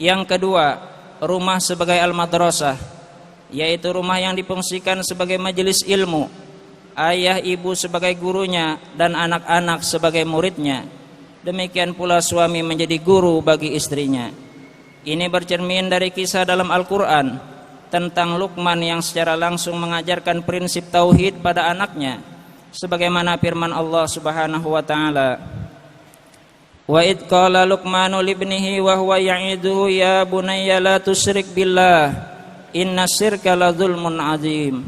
Yang kedua, rumah sebagai al-madrasah, yaitu rumah yang difungsikan sebagai majelis ilmu, ayah ibu sebagai gurunya dan anak-anak sebagai muridnya. Demikian pula suami menjadi guru bagi istrinya. Ini bercermin dari kisah dalam Al-Quran tentang Luqman yang secara langsung mengajarkan prinsip tauhid pada anaknya, sebagaimana firman Allah Subhanahu wa taala, wa id qala Luqmanu libnihi wa huwa ya'iduhu ya bunayya la tusyrik billah inna syirka la dzulmun azim.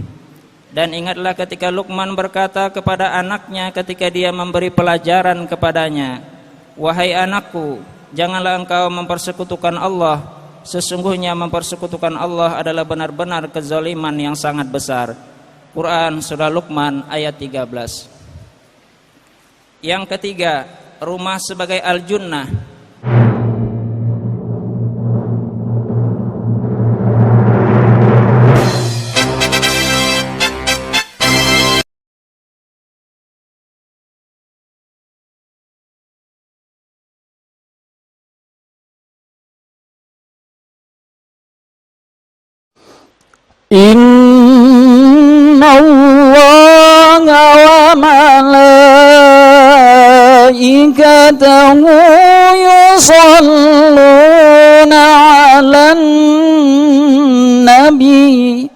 Dan ingatlah ketika Luqman berkata kepada anaknya ketika dia memberi pelajaran kepadanya, wahai anakku, janganlah engkau mempersekutukan Allah, sesungguhnya mempersekutukan Allah adalah benar-benar kezaliman yang sangat besar. Quran surah Luqman ayat 13. Yang ketiga, rumah sebagai al-junnah. Inna Allaha wa malaikatahu yusalluna 'alan nabi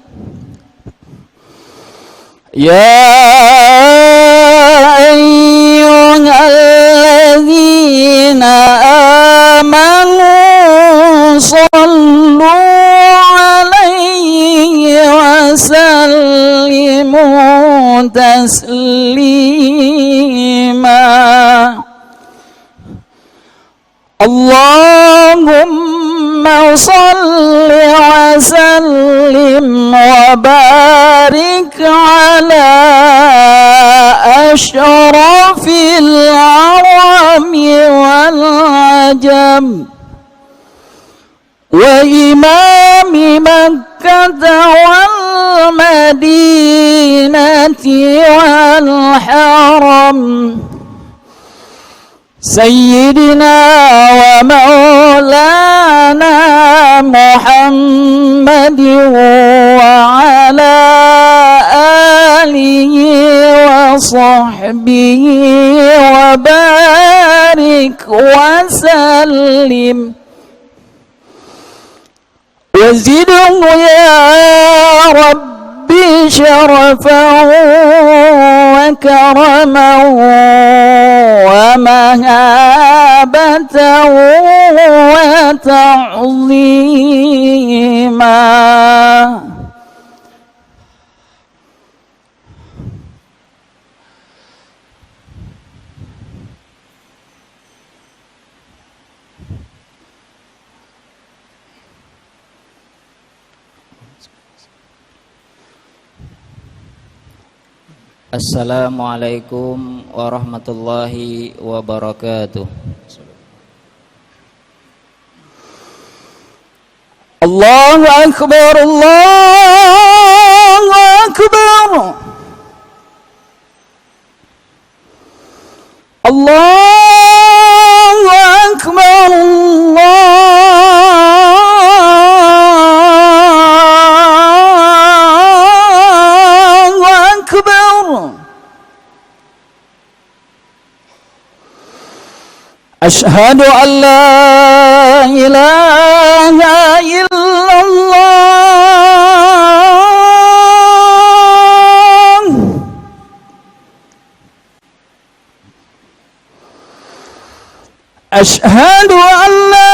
ya ayyuhalladzina amanu sallu sallimu taslima. Allahumma salli wa sallim wa barik ala asyrafil arami wal ajam wa imami Makkah wal Madinati wal Haram Sayyidina wa maulana Muhammadin wa ala alihi wa sahbihi wa barik wa sallim وزده يا ربي شرفا وكرما ومهابة وتعظيما. Assalamualaikum warahmatullahi wabarakatuh. Allahu Akbar, Allahu Akbar, Allahu Akbar, Ashhadu an la ilaha illallah. Ashhadu an la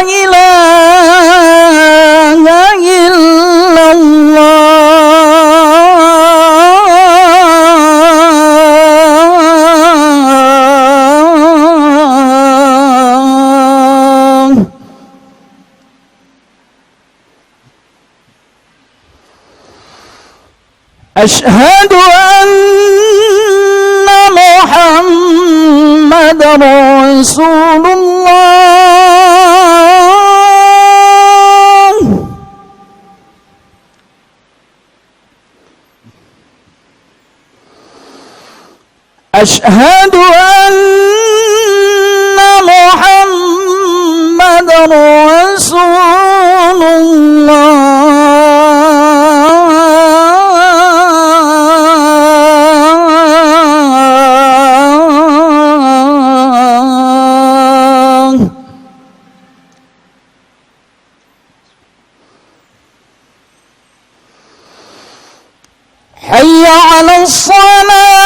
ilaha illallah. Ashhadu anna Muhammadar Rasulullah. Ashhadu anna Muhammadar رسول الله حي على الصلاة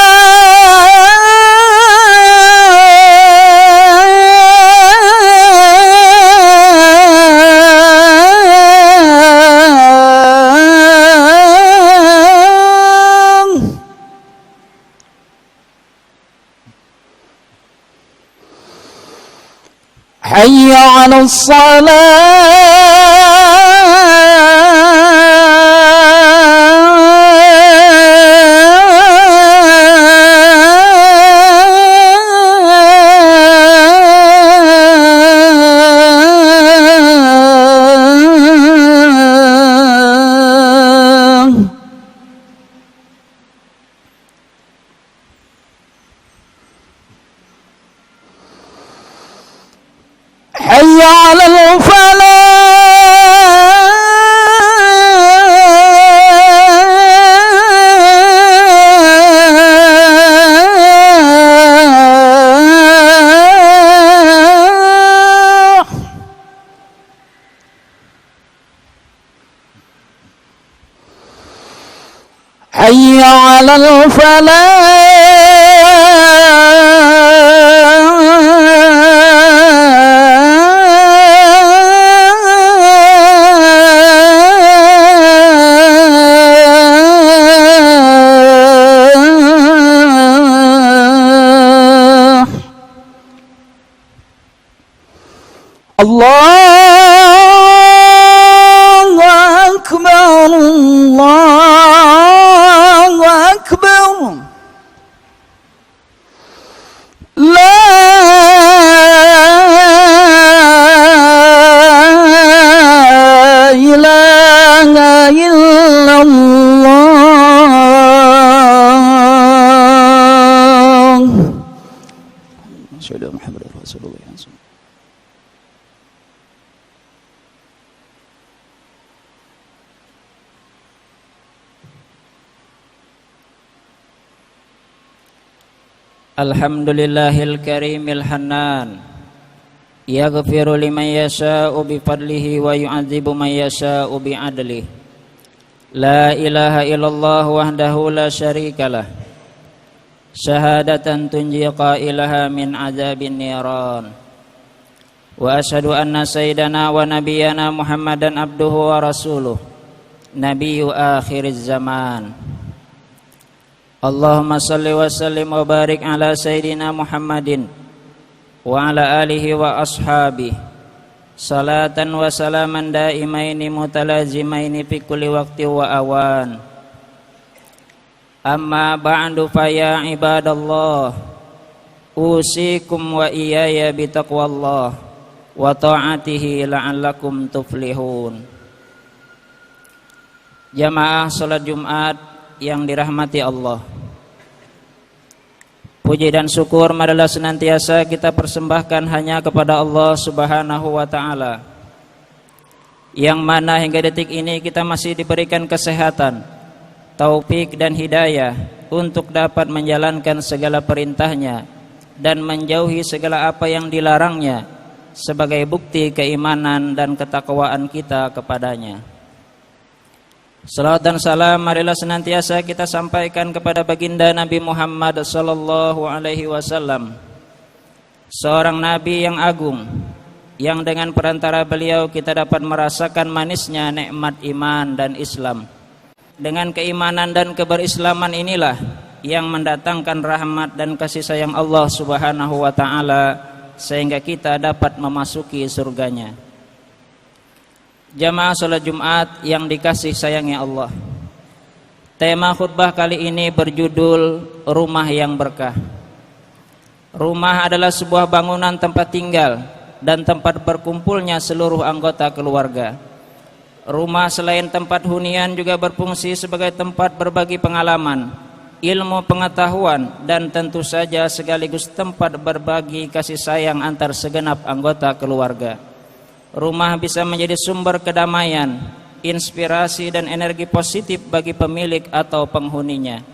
حي على الصلاة حي على الفلاح حي على الفلاح الله أكبر الله أكبر لا إله إلا الله أشهد أن محمدا رسول الله. Alhamdulillahil karimil hannan yaghfiru liman yasha'u bifadlihi wa yu'adzibu man yasha'u bi'adlihi. La ilaha illallah wahdahu la syarikalah syahadatan tunji qailaha min azabin niran. Wa asyhadu anna sayyidana wa nabiyyana Muhammadan abduhu wa rasuluh nabiyyu akhiriz zaman. Allahumma salli wa sallim wa barik ala sayyidina Muhammadin wa ala alihi wa ashabihi salatan wa salaman daimaini mutalazimaini fi kulli waqti wa awan. Amma ba'du fa ya ibadallah usikum wa iyaya bitaqwallah wa ta'atihi la'allakum tuflihun. Jamaah salat Jumat yang dirahmati Allah, puji dan syukur marilah senantiasa kita persembahkan hanya kepada Allah Subhanahu wa taala, yang mana hingga detik ini kita masih diberikan kesehatan, taufik dan hidayah untuk dapat menjalankan segala perintahnya dan menjauhi segala apa yang dilarangnya sebagai bukti keimanan dan ketakwaan kita kepadanya. Salawat dan salam marilah senantiasa kita sampaikan kepada baginda Nabi Muhammad sallallahu alaihi wasallam, seorang nabi yang agung, yang dengan perantara beliau kita dapat merasakan manisnya nikmat iman dan Islam. Dengan keimanan dan keberislaman inilah yang mendatangkan rahmat dan kasih sayang Allah Subhanahu wa taala sehingga kita dapat memasuki surganya. Jamaah salat Jumat yang dikasih sayangnya Allah, tema khutbah kali ini berjudul Rumah yang Berkah. Rumah adalah sebuah bangunan tempat tinggal dan tempat berkumpulnya seluruh anggota keluarga. Rumah selain tempat hunian juga berfungsi sebagai tempat berbagi pengalaman, ilmu pengetahuan, dan tentu saja sekaligus tempat berbagi kasih sayang antar segenap anggota keluarga. Rumah bisa menjadi sumber kedamaian, inspirasi dan energi positif bagi pemilik atau penghuninya.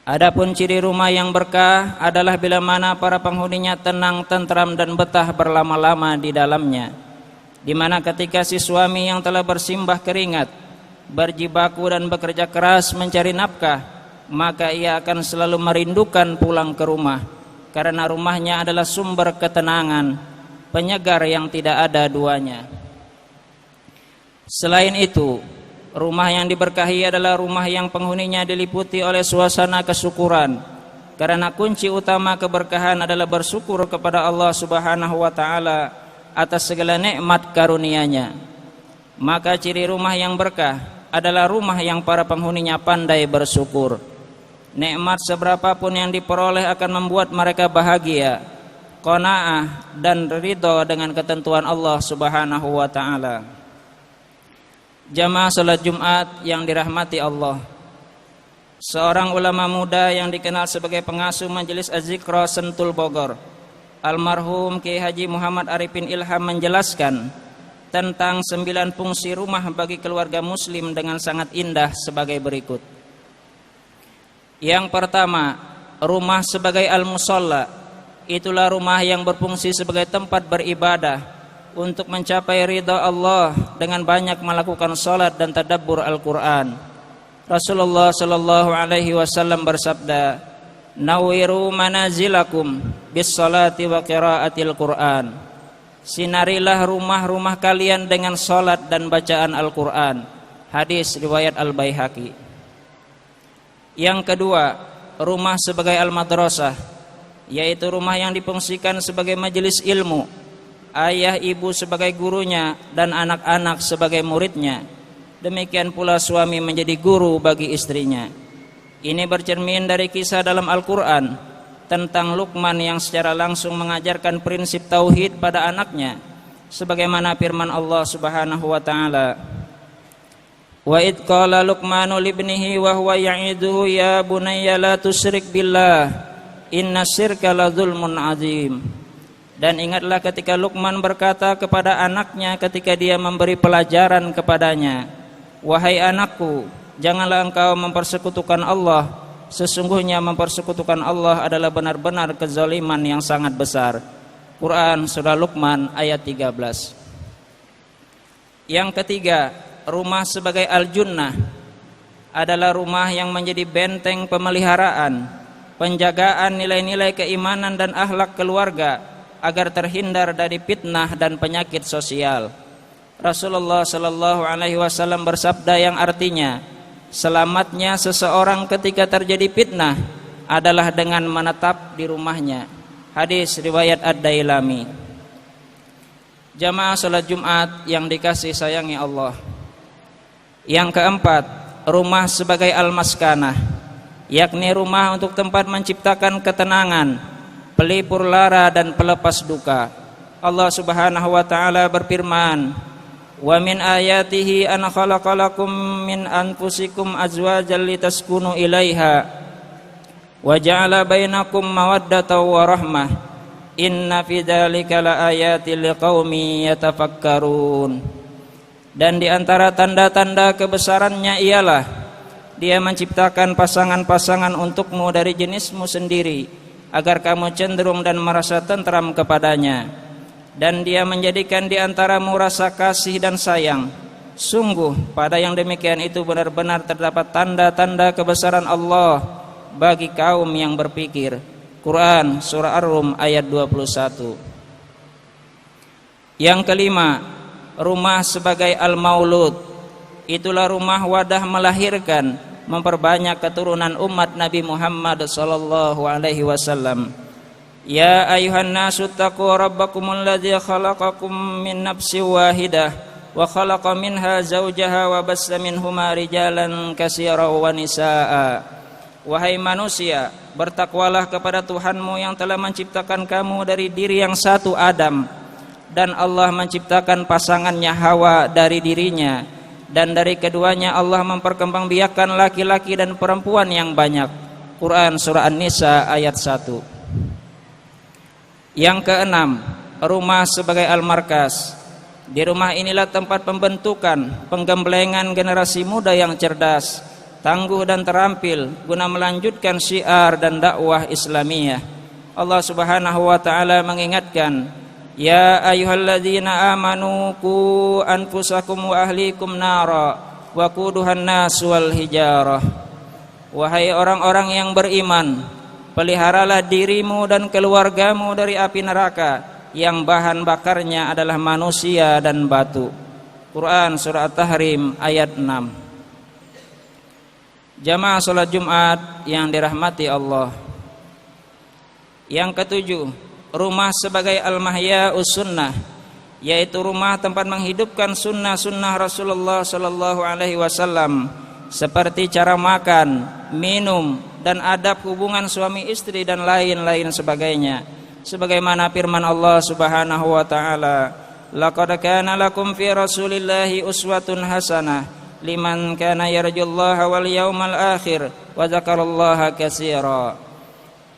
Adapun ciri rumah yang berkah adalah bila mana para penghuninya tenang, tentram dan betah berlama-lama di dalamnya, di mana ketika si suami yang telah bersimbah keringat, berjibaku dan bekerja keras mencari nafkah, maka ia akan selalu merindukan pulang ke rumah, karena rumahnya adalah sumber ketenangan, penyegar yang tidak ada duanya. Selain itu, rumah yang diberkahi adalah rumah yang penghuninya diliputi oleh suasana kesyukuran, karena kunci utama keberkahan adalah bersyukur kepada Allah Subhanahu wa taala atas segala nikmat karunia-Nya. Maka ciri rumah yang berkah adalah rumah yang para penghuninya pandai bersyukur. Nikmat seberapapun yang diperoleh akan membuat mereka bahagia, qanaah dan ridho dengan ketentuan Allah Subhanahu wa taala. Jamaah salat Jumat yang dirahmati Allah, seorang ulama muda yang dikenal sebagai pengasuh Majelis Az-Zikra Sentul Bogor, almarhum Kiai Haji Muhammad Arifin Ilham menjelaskan tentang 9 fungsi rumah bagi keluarga muslim dengan sangat indah sebagai berikut. Yang pertama, rumah sebagai al-musalla. Itulah rumah yang berfungsi sebagai tempat beribadah untuk mencapai ridha Allah dengan banyak melakukan salat dan tadabbur Al-Qur'an. Rasulullah sallallahu alaihi wasallam bersabda, "Nawwiru manazilakum bis salati wa qiraatil Qur'an." Sinarilah rumah-rumah kalian dengan salat dan bacaan Al-Qur'an. Hadis riwayat Al-Baihaqi. Yang kedua, rumah sebagai al-madrasah, yaitu rumah yang difungsikan sebagai majelis ilmu, ayah ibu sebagai gurunya dan anak-anak sebagai muridnya. Demikian pula suami menjadi guru bagi istrinya. Ini bercermin dari kisah dalam Al-Qur'an tentang Luqman yang secara langsung mengajarkan prinsip tauhid pada anaknya, sebagaimana firman Allah Subhanahu wa taala, "Wa id qala Luqmanu libnihi wa huwa ya'iduhu ya bunayya la tusyrik billah inna syirka la dzulmun adzim." Dan ingatlah ketika Luqman berkata kepada anaknya ketika dia memberi pelajaran kepadanya, "Wahai anakku, janganlah engkau mempersekutukan Allah. Sesungguhnya mempersekutukan Allah adalah benar-benar kezaliman yang sangat besar." Quran surah Luqman ayat 13. Yang ketiga, rumah sebagai al-junnah adalah rumah yang menjadi benteng pemeliharaan, penjagaan nilai-nilai keimanan dan akhlak keluarga agar terhindar dari fitnah dan penyakit sosial. Rasulullah sallallahu alaihi wasallam bersabda yang artinya, selamatnya seseorang ketika terjadi fitnah adalah dengan menetap di rumahnya. Hadis riwayat Ad-Dailami. Jamaah salat Jumat yang dikasih sayangi Allah. Yang keempat, rumah sebagai al-maskanah, yakni rumah untuk tempat menciptakan ketenangan, pelipur lara dan pelepas duka. Allah Subhanahu wa taala berfirman, "Wa min ayatihi an khalaqalakum min anfusikum azwajan litaskunu ilaiha wa ja'ala bainakum mawaddatan wa rahmah inna fi dzalika laayatil liqaumin yatafakkarun." Dan di antara tanda-tanda kebesarannya ialah Dia menciptakan pasangan-pasangan untukmu dari jenismu sendiri agar kamu cenderung dan merasa tentram kepadanya. Dan Dia menjadikan di antaramu rasa kasih dan sayang. Sungguh pada yang demikian itu benar-benar terdapat tanda-tanda kebesaran Allah bagi kaum yang berpikir. Quran surah Ar-Rum ayat 21. Yang kelima, rumah sebagai al-maulud. Itulah rumah wadah melahirkan, memperbanyak keturunan umat Nabi Muhammad sallallahu alaihi wasallam. Ya ayuhan nasu taqu rabbakumul ladzi khalaqakum min nafsin wahidah wa khalaqa minha zawjaha wa bassa minhuma rijalan katsiran wa nisaa. Wahai manusia, bertakwalah kepada Tuhanmu yang telah menciptakan kamu dari diri yang satu Adam, dan Allah menciptakan pasangannya Hawa dari dirinya, dan dari keduanya Allah memperkembangbiakkan laki-laki dan perempuan yang banyak. Quran surah An-Nisa ayat 1. Yang keenam, rumah sebagai al-markas. Di rumah inilah tempat pembentukan, penggemblengan generasi muda yang cerdas, tangguh dan terampil guna melanjutkan syiar dan dakwah Islamiyah. Allah Subhanahu wa taala mengingatkan, ya ayyuhalladzina amanu qu anfusakum wa ahlikum nara wa quduhan nas wal hijarah. Wahai orang-orang yang beriman, peliharalah dirimu dan keluargamu dari api neraka yang bahan bakarnya adalah manusia dan batu. Quran surah At-Tahrim ayat 6. Jamaah salat Jumat yang dirahmati Allah. Yang ketujuh, rumah sebagai al-mahya'us sunnah, yaitu rumah tempat menghidupkan sunnah-sunnah Rasulullah sallallahu alaihi wasallam seperti cara makan, minum, dan adab hubungan suami istri dan lain-lain sebagainya. Sebagaimana firman Allah Subhanahu wa taala, laqad kana lakum fi Rasulillahi uswatun hasanah liman kana yarjullaha wal yaumal akhir wa dzakarallaha katsira.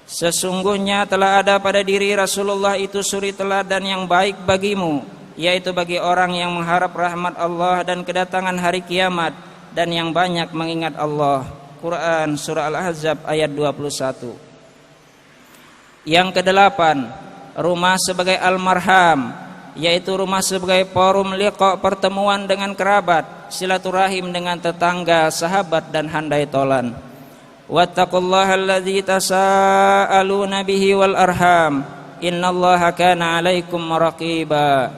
Sesungguhnya telah ada pada diri Rasulullah itu suri teladan yang baik bagimu, yaitu bagi orang yang mengharap rahmat Allah dan kedatangan hari kiamat dan yang banyak mengingat Allah. Quran surah Al-Ahzab ayat 21. Yang kedelapan, rumah sebagai al-marham, yaitu rumah sebagai forum liqa, pertemuan dengan kerabat, silaturahim dengan tetangga, sahabat dan handai tolan. Wattaqullaha alladzi tasaaluna bihi wal arham, innallaha kana 'alaikum raqiba.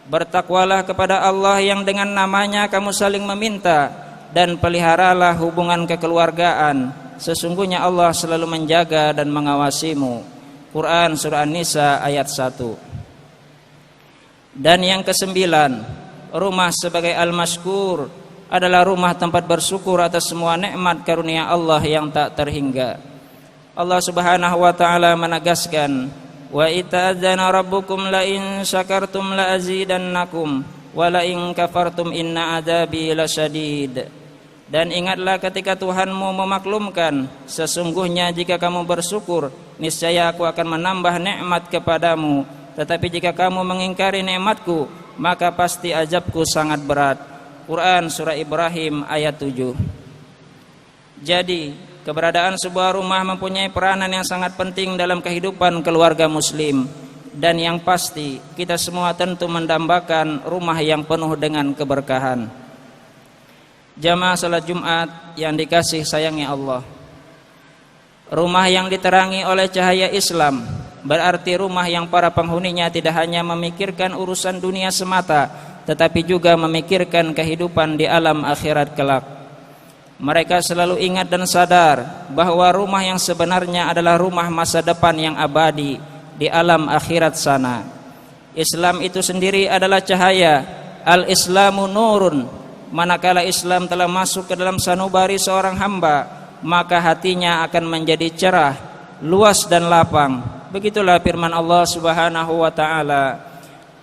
Bertakwalah kepada Allah yang dengan namanya kamu saling meminta, dan peliharalah hubungan kekeluargaan. Sesungguhnya Allah selalu menjaga dan mengawasimu. Quran surah An-Nisa ayat 1. Dan yang kesembilan, rumah sebagai al-mashkur adalah rumah tempat bersyukur atas semua nikmat karunia Allah yang tak terhingga. Allah Subhanahu wa taala menegaskan, wa ita'adzana rabbukum la in syakartum la azidannakum wa la in kafartum inna adzabi lasyadid. Dan ingatlah ketika Tuhanmu memaklumkan, sesungguhnya jika kamu bersyukur, niscaya aku akan menambah nikmat kepadamu. Tetapi jika kamu mengingkari nikmatku, maka pasti azabku sangat berat. Quran surah Ibrahim ayat 7. Jadi, keberadaan sebuah rumah mempunyai peranan yang sangat penting dalam kehidupan keluarga muslim. Dan yang pasti, kita semua tentu mendambakan rumah yang penuh dengan keberkahan. Jamaah salat Jumat yang dikasih sayangi Allah, rumah yang diterangi oleh cahaya Islam berarti rumah yang para penghuninya tidak hanya memikirkan urusan dunia semata, tetapi juga memikirkan kehidupan di alam akhirat kelak. Mereka selalu ingat dan sadar bahwa rumah yang sebenarnya adalah rumah masa depan yang abadi di alam akhirat sana. Islam itu sendiri adalah cahaya. Al-Islamu nurun. Manakala Islam telah masuk ke dalam sanubari seorang hamba, maka hatinya akan menjadi cerah, luas dan lapang. Begitulah firman Allah Subhanahu wa taala,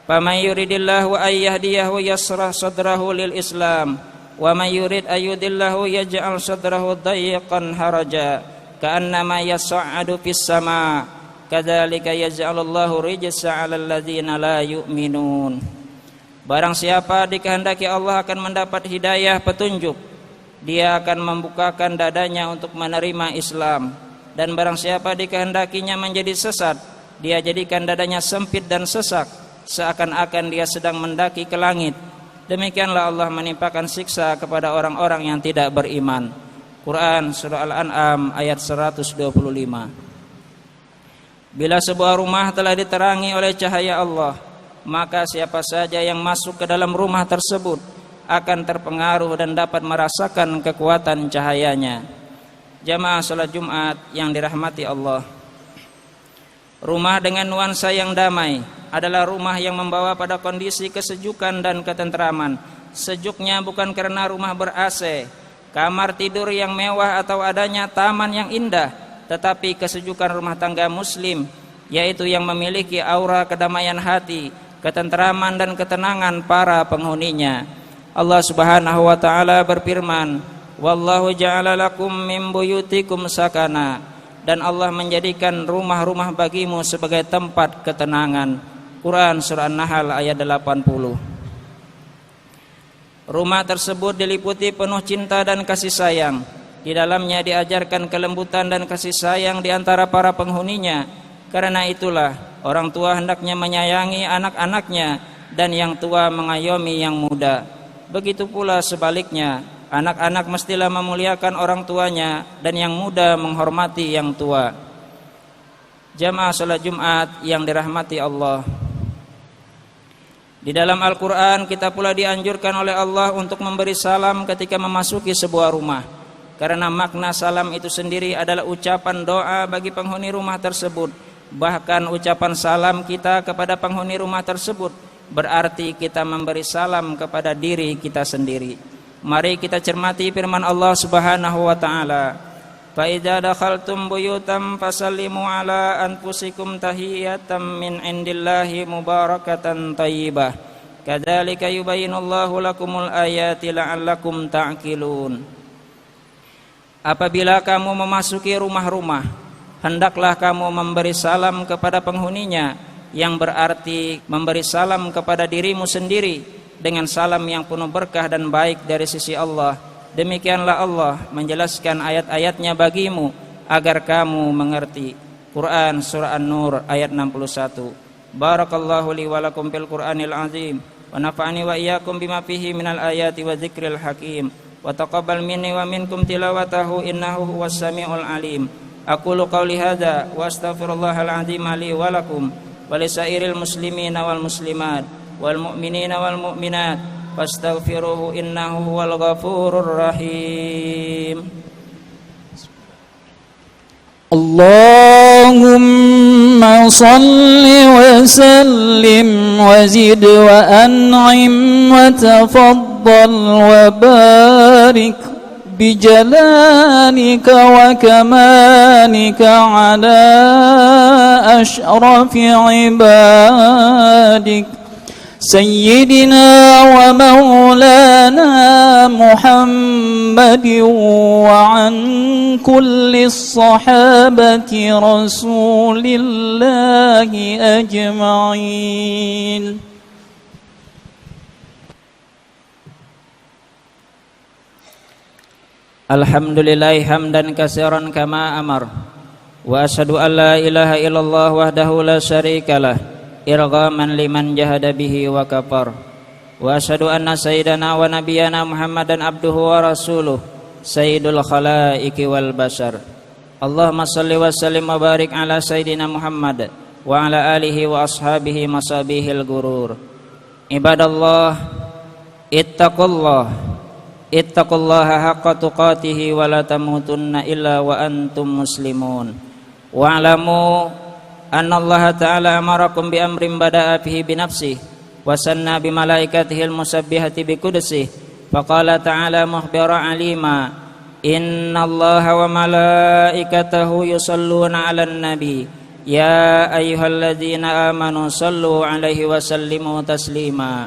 "Faman yuridillahu ay yahdiyahu yashrah sadrahu lil Islam, wa man yurid ayyudillahu yaj'al sadrahu dayyqan haraja, ka'annama yas'adu fis sama, kadzalika yaj'alullahu rijsa 'alal ladzina la yu'minun." Barang siapa dikehendaki Allah akan mendapat hidayah petunjuk, dia akan membukakan dadanya untuk menerima Islam. Dan barang siapa dikehendakinya menjadi sesat, dia jadikan dadanya sempit dan sesak, seakan-akan dia sedang mendaki ke langit. Demikianlah Allah menimpakan siksa kepada orang-orang yang tidak beriman. Quran surah Al-An'am ayat 125. Bila sebuah rumah telah diterangi oleh cahaya Allah, maka siapa saja yang masuk ke dalam rumah tersebut akan terpengaruh dan dapat merasakan kekuatan cahayanya. Jamaah salat Jumat yang dirahmati Allah, rumah dengan nuansa yang damai adalah rumah yang membawa pada kondisi kesejukan dan ketentraman. Sejuknya bukan karena rumah ber-AC, kamar tidur yang mewah atau adanya taman yang indah, tetapi kesejukan rumah tangga muslim, yaitu yang memiliki aura kedamaian hati, ketentraman dan ketenangan para penghuninya. Allah Subhanahu wa taala berfirman, "Wallahu ja'ala lakum min buyutikum sakana." Dan Allah menjadikan rumah-rumah bagimu sebagai tempat ketenangan. Quran surah An-Nahl ayat 80. Rumah tersebut diliputi penuh cinta dan kasih sayang. Di dalamnya diajarkan kelembutan dan kasih sayang di antara para penghuninya. Karena itulah orang tua hendaknya menyayangi anak-anaknya dan yang tua mengayomi yang muda. Begitu pula sebaliknya, anak-anak mestilah memuliakan orang tuanya dan yang muda menghormati yang tua. Jamaah salat Jumat yang dirahmati Allah. Di dalam Al-Quran kita pula dianjurkan oleh Allah untuk memberi salam ketika memasuki sebuah rumah. Karena makna salam itu sendiri adalah ucapan doa bagi penghuni rumah tersebut. Bahkan ucapan salam kita kepada penghuni rumah tersebut berarti kita memberi salam kepada diri kita sendiri. Mari kita cermati firman Allah Subhanahu wa taala. Fa idza dakhaltum buyutan fasallimu ala anfusikum tahiyatan min indillahi mubarakatan thayyibah. Kadzalika yubayyinullahu lakumul ayati la'allakum ta'qilun. Apabila kamu memasuki rumah-rumah, hendaklah kamu memberi salam kepada penghuninya, yang berarti memberi salam kepada dirimu sendiri dengan salam yang penuh berkah dan baik dari sisi Allah. Demikianlah Allah menjelaskan ayat-ayatnya bagimu agar kamu mengerti. Quran surah An-Nur ayat 61. Barakallahu li wa lakum fil Qur'anil azim wa nafa'ani wa iyyakum bima fihi minal ayati wa dzikril hakim wa taqabbal minni wa minkum tilawatahu innahu huwas samiul alim. Aqulu qawli hadza wa astaghfirullahal azim li wa lakum wa lisairil muslimina wal muslimat wal mu'minina wal mu'minat fastaghfiruhu innahu huwal ghafurur rahim. Allahumma salli wa sallim wa zid wa an'im wa tafaddal wa barik bijalanika wa kamanika ala ashrafi ibadik سيدنا ومولانا محمد وعن كل الصحابة رسول الله أجمعين. Alhamdulillah hamdan katsiran kama amar wa asyhadu an la ilaha illallah wahdahu la syarikalah irghaman liman jahada bihi wa kafar wa asyhadu anna sayyidana wa nabiyyana Muhammadan abduhu wa rasuluh sayyidul khalaiqi wal bashar. Allahumma salli wa sallim wa barik ala sayyidina Muhammad wa ala alihi wa ashabihi masabihil gurur. Ibadallah ittaqullaha haqqa tuqatih wa la tamutunna illa wa antum muslimun. Wa'lamu anna Allah ta'ala amarakum bi amrin bada'a fihi bi nafsihi wa sanna bi malaikatihil musabbihati bi qudsihi faqala ta'ala mukhbira alima inna Allah wa malaikatahu yusalluna 'alan nabi ya ayyuhalladzina amanu sallu 'alaihi wa sallimu taslima.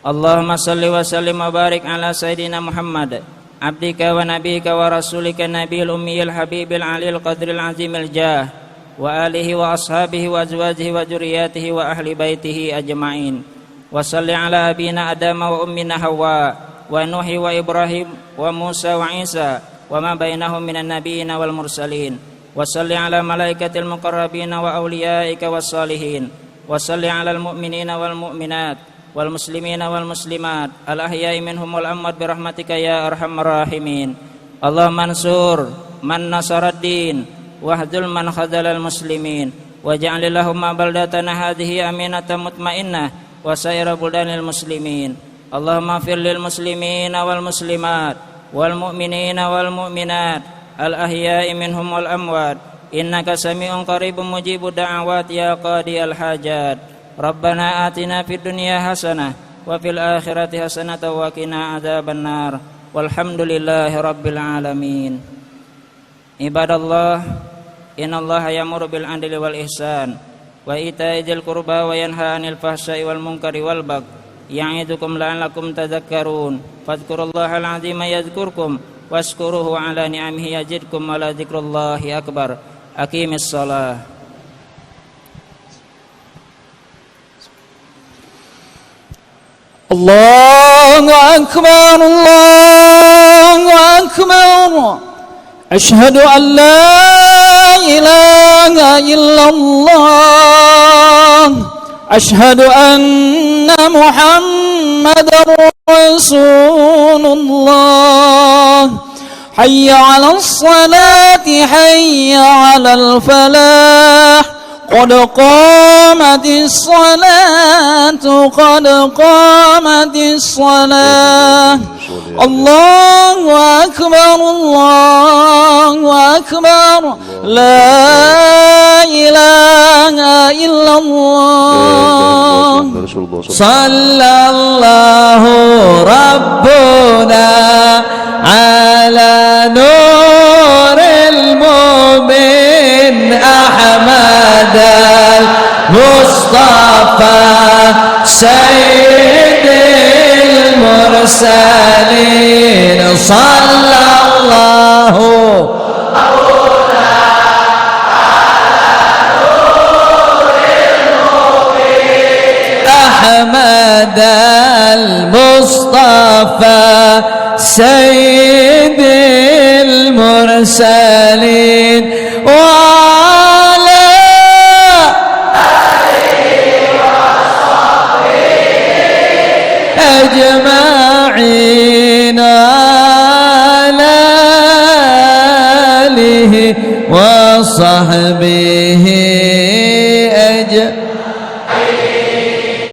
Allahumma salli wa sallim wa barik ala sayyidina Muhammad abdika wa nabika wa rasulika nabiyil ummiyil habibil alil qadril azimil jah wa alihi wa ashabihi wa azwajihi wa dzurriyyatihi wa ahli baitihi ajma'in. Wa salli ala abina Adam wa ummina Hawa wa Nuhi wa Ibrahim wa Musa wa Isa wa ma bainahum minan nabiyina wal mursalin. Wa salli ala malaikatil muqarrabina wa awliyaika was salihin. Wa salli ala al mu'minina wal mu'minat wal muslimina wal muslimat al ahya'i minhum wal amwat bi rahmatika ya arhamar rahimin. Allahumma ansur man nasaraddin wahdul man khadzalal muslimin waj'alillahumma baldatana hadhihi aminatan mutmainnah wa saira buldanil muslimin. Allahumma fir lil muslimina wal muslimat wal mu'minina wal mu'minat al ahya'i minhum wal amwat innaka sami'un qaribun mujibud da'awat ya qadiyal hajat. Rabbana atina fid dunya hasanah wa fil akhirati hasanah wa qina adzabannar walhamdulillahi rabbil alamin. Ibadallah, innallaha ya'muru bil 'adli wal ihsan wa ita'i dzil qurba wa yanha 'anil fahsya'i wal munkari wal baghi ya'idukum la'allakum tadhakkarun. Fadhkurullahal 'azima yadhkurkum washkuruhu 'ala ni'amihi yazidkum wa la dzikrullahi akbar. Aqimis shalah. الله أكبر الله أكبر أشهد أن لا إله إلا الله أشهد أن محمدا رسول الله حي على الصلاة حي على الفلاح قد قامت الصلاة قد قامت الصلاة الله أكبر الله أكبر لا إله إلا الله صلى الله ربنا على نور المؤمن أحمد المصطفى سيد المرسلين صلى الله أحمد المصطفى سيد المرسلين وعلى أجمعين على آله وصحبه